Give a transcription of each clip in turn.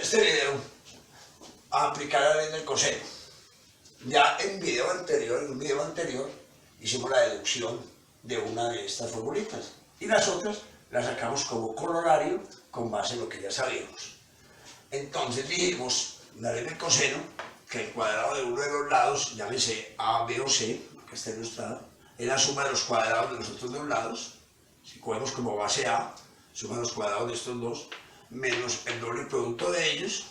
este video a aplicar la ley del coseno. Ya en un video anterior hicimos la deducción de una de estas formulitas y las otras las sacamos como corolario con base en lo que ya sabíamos. Entonces dijimos, la ley del coseno, que el cuadrado de uno de los lados, llámese A, B o C, que está ilustrado, es la suma de los cuadrados de los otros dos lados. Si cogemos como base A, suma los cuadrados de estos dos, menos el doble producto de ellos,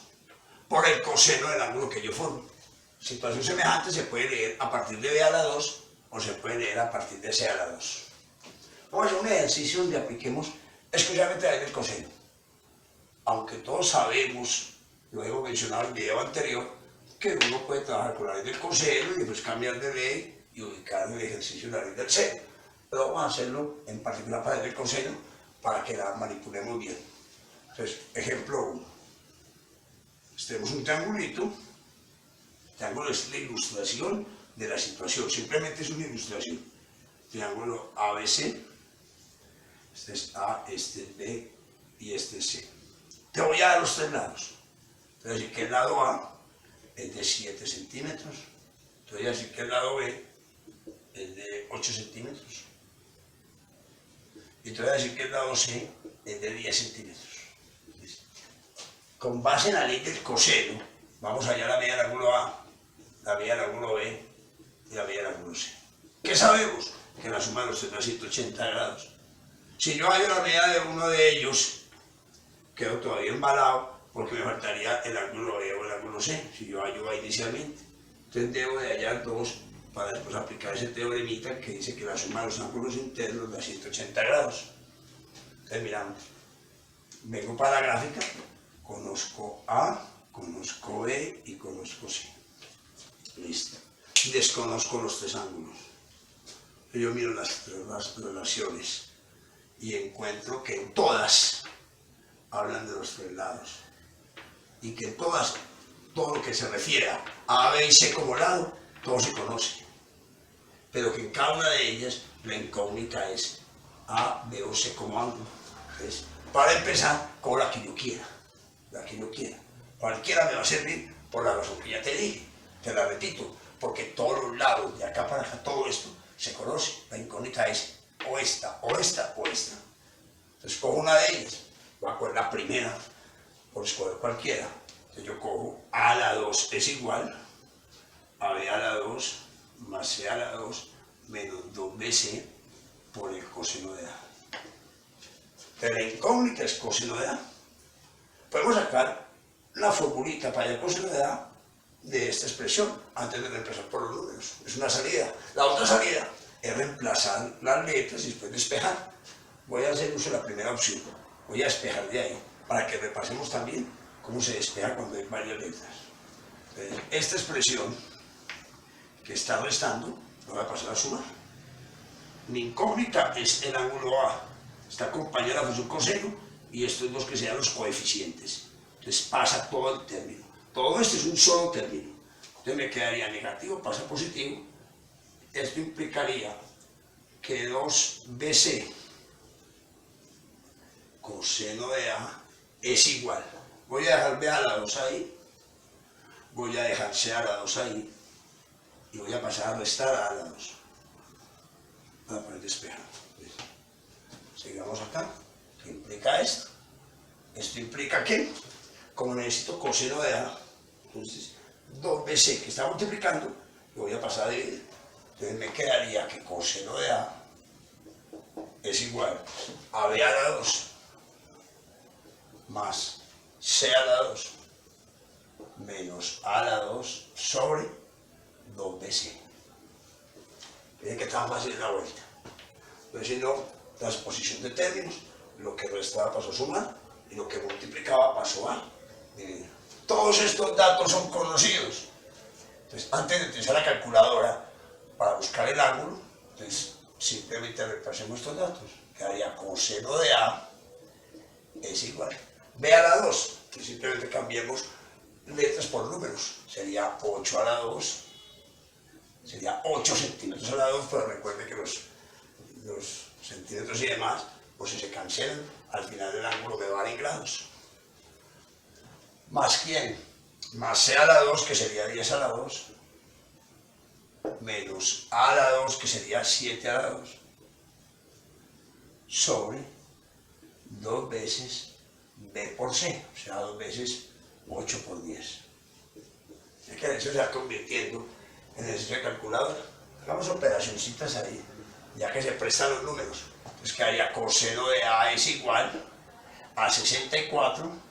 por el coseno del ángulo que yo formo. Situación semejante se puede leer a partir de B a la 2 o se puede leer a partir de C a la 2. Vamos a hacer un ejercicio donde apliquemos exclusivamente la ley del coseno. Aunque todos sabemos, lo hemos mencionado en el video anterior, que uno puede trabajar con la ley del coseno y después cambiar de ley y ubicar en el ejercicio la ley del seno. Pero vamos a hacerlo en particular para la ley del coseno para que la manipulemos bien. Entonces, ejemplo 1. Tenemos un triangulito. El triángulo es la ilustración de la situación, simplemente es una ilustración. Triángulo ABC, este es A, este es B y este es C. Te voy a dar los tres lados. Te voy a decir que el lado A es de 7 centímetros. Te voy a decir que el lado B es de 8 centímetros. Y te voy a decir que el lado C es de 10 centímetros. Con base en la ley del coseno, vamos a hallar la medida del ángulo A, la medida del ángulo B y la medida del ángulo C. ¿Qué sabemos? Que la suma de los tres da 180 grados. Si yo hallo la medida de uno de ellos, quedo todavía embalado porque me faltaría el ángulo B o el ángulo C, si yo hallo A inicialmente. Entonces debo de hallar dos para después aplicar ese teoremita que dice que la suma de los ángulos internos da 180 grados. Entonces miramos, vengo para la gráfica. Conozco A, conozco B y conozco C. Listo. Desconozco los tres ángulos. Yo miro las relaciones y encuentro que en todas hablan de los tres lados. Y que en todas, todo lo que se refiera a B y C como lado, todo se conoce. Pero que en cada una de ellas la incógnita es A, B o C como ángulo. Entonces, para empezar, con la que yo quiera. La que yo quiera. Cualquiera me va a servir por la razón que ya te dije. Te la repito, porque todos los lados, de acá para acá, todo esto se conoce. La incógnita es o esta, o esta, o esta. Entonces cojo una de ellas, voy a coger la primera, por escoger cualquiera. Entonces yo cojo A a la 2 es igual a B a la 2 más C a la 2 menos 2BC por el coseno de A. Entonces la incógnita es coseno de A. Podemos sacar la formulita para el coseno de A de esta expresión antes de reemplazar por los números. Es una salida. La otra salida es reemplazar las letras y después despejar. Voy a hacer uso de la primera opción. Voy a despejar de ahí para que repasemos también cómo se despeja cuando hay varias letras. Entonces, esta expresión que está restando, lo voy a pasar a sumar. Mi incógnita es el ángulo A. Está acompañada de la función coseno y estos dos que sean los coeficientes. Entonces pasa todo el término. Todo esto es un solo término. Entonces me quedaría negativo, pasa a positivo. Esto implicaría que 2BC coseno de A es igual. Voy a dejar B a la 2 ahí. Voy a dejar C a la 2 ahí. Y voy a pasar a restar A la 2. Voy a poner despejado. Sigamos acá. ¿Qué implica esto? Esto implica que, como necesito coseno de A, entonces 2BC que está multiplicando, lo voy a pasar a dividir. Entonces me quedaría que coseno de A es igual a B a la 2 más C a la 2 menos A a la 2 sobre 2BC. Fíjense que tan fácil es la vuelta. Entonces si no, transposición de términos, lo que restaba pasó a sumar y lo que multiplicaba pasó a dividir. Todos estos datos son conocidos. Entonces, antes de utilizar la calculadora para buscar el ángulo, entonces simplemente repasemos estos datos. Quedaría coseno de A es igual. B a la 2, que simplemente cambiemos letras por números. Sería 8 a la 2, sería 8 centímetros a la 2, pero recuerde que los centímetros y demás, pues si se cancelan, al final del ángulo me van en grados. ¿Más quién? Más C a la 2, que sería 10 a la 2, menos A a la 2, que sería 7 a la 2, sobre 2 veces B por C, o sea, 2 veces 8 por 10. Es que eso se va convirtiendo en ejercicio de calculadora. Hagamos operacioncitas ahí, ya que se prestan los números. Entonces quedaría coseno de A es igual a 64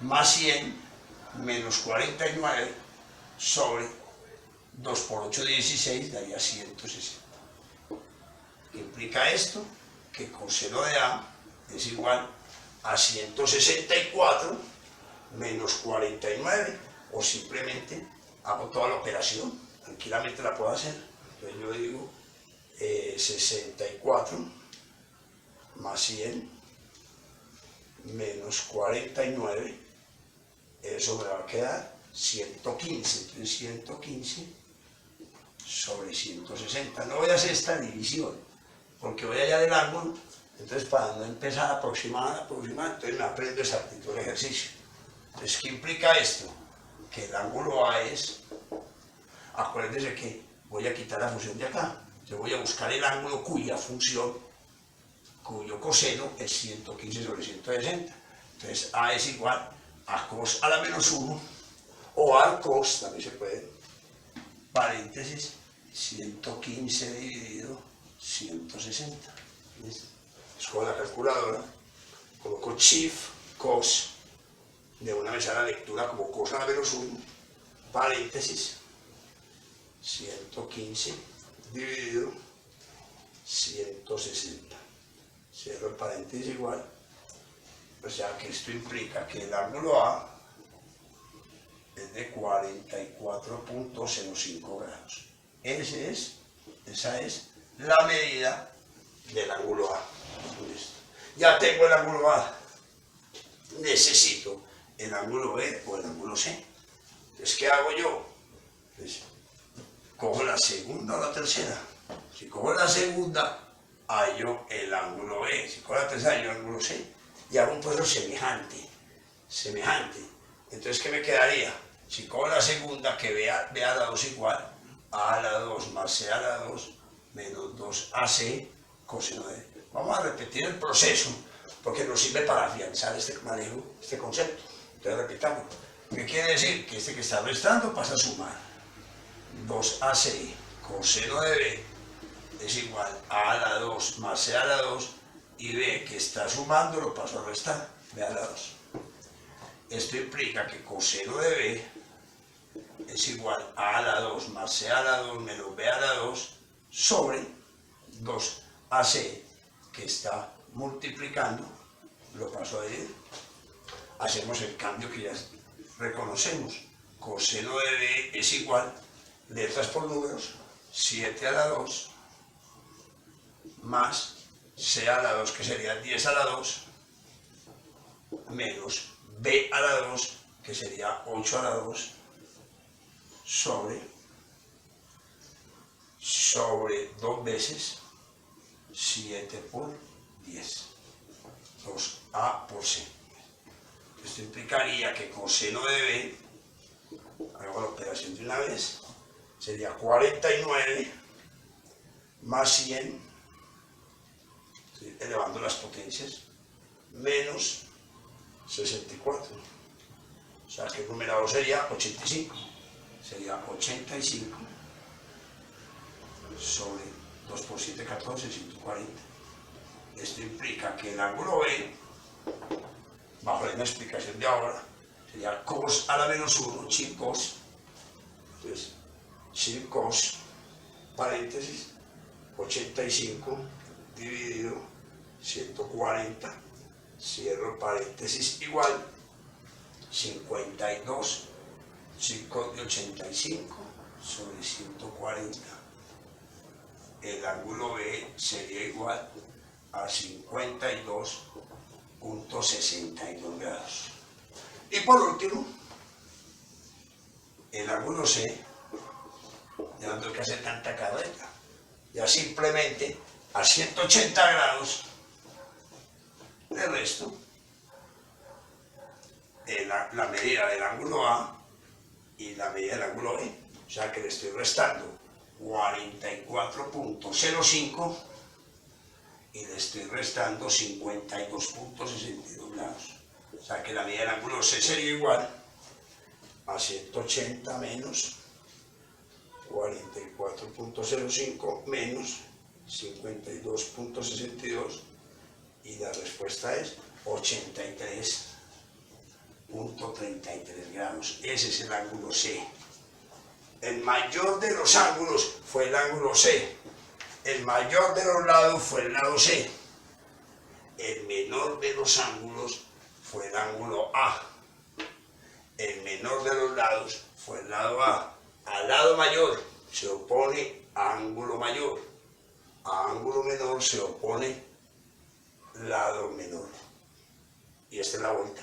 más 100 menos 49 sobre 2 por 8, 16, daría 160. ¿Qué implica esto? Que coseno de A es igual a 164 menos 49, o simplemente hago toda la operación, tranquilamente la puedo hacer. Entonces yo digo 64 más 100 menos 49, eso me va a quedar 115, entonces 115 sobre 160. No voy a hacer esta división, porque voy allá del ángulo, entonces para no empezar a aproximar, entonces me aprendo exactitud del ejercicio. Entonces, ¿qué implica esto? Que el ángulo A es, acuérdense que voy a quitar la función de acá, yo voy a buscar el ángulo cuya función, cuyo coseno es 115 sobre 160. Entonces A es igual a cos a la menos 1, o a cos, también se puede, paréntesis, 115 dividido 160. ¿Listo? Escojo la calculadora, coloco shift cos, de una vez a la lectura como cos a la menos 1, paréntesis, 115 dividido 160. Cierro el paréntesis igual. O sea que esto implica que el ángulo A es de 44.05 grados. Esa es la medida del ángulo A. Listo. Ya tengo el ángulo A. Necesito el ángulo B o el ángulo C. Entonces, ¿qué hago yo? Pues, cojo la segunda o la tercera. Si cojo la segunda, hallo el ángulo B. Si cojo la tercera, hallo el ángulo C. Y hago un proceso semejante. Entonces, ¿qué me quedaría? Si cojo la segunda, que B a la 2 igual A a la 2 más C a la 2 menos 2AC coseno de B. Vamos a repetir el proceso, porque nos sirve para afianzar este manejo, este concepto. Entonces, repitamos. ¿Qué quiere decir? Que este que está restando pasa a sumar. 2AC coseno de B es igual a la 2 más C a la 2, y B que está sumando lo paso a restar, B a la 2. Esto implica que coseno de B es igual a la 2 más C a la 2 menos B a la 2 sobre 2AC que está multiplicando, lo paso a dividir. Hacemos el cambio que ya reconocemos. Coseno de B es igual, letras por números, 7 a la 2 más C a la 2, que sería 10 a la 2, menos B a la 2, que sería 8 a la 2, sobre 2 veces 7 por 10, 2A por C. Esto implicaría que coseno de B, hago la operación de una vez, sería 49 más 100, estoy elevando las potencias, menos 64. O sea que el numerador sería 85. Sería 85 sobre 2 por 7, 14, 140. Esto implica que el ángulo B, bajo la misma explicación de ahora, sería cos a la menos 1, sin cos. Entonces, sin cos, paréntesis, 85 dividido 140, cierro paréntesis igual, 52, 5 de 85 sobre 140. El ángulo B sería igual a 52.62 grados. Y por último, el ángulo C, ya no tengo que hacer tanta carreta, ya simplemente a 180 grados, de resto, el la medida del ángulo A y la medida del ángulo B. O sea que le estoy restando 44.05 y le estoy restando 52.62 grados. O sea que la medida del ángulo C sería igual a 180 menos 44.05 menos 52.62 y la respuesta es 83.33 grados. Ese es el ángulo C. El mayor de los ángulos fue el ángulo C. El mayor de los lados fue el lado C. El menor de los ángulos fue el ángulo A. El menor de los lados fue el lado A. Al lado mayor se opone ángulo mayor. A ángulo menor se opone lado menor. Y esta es la vuelta.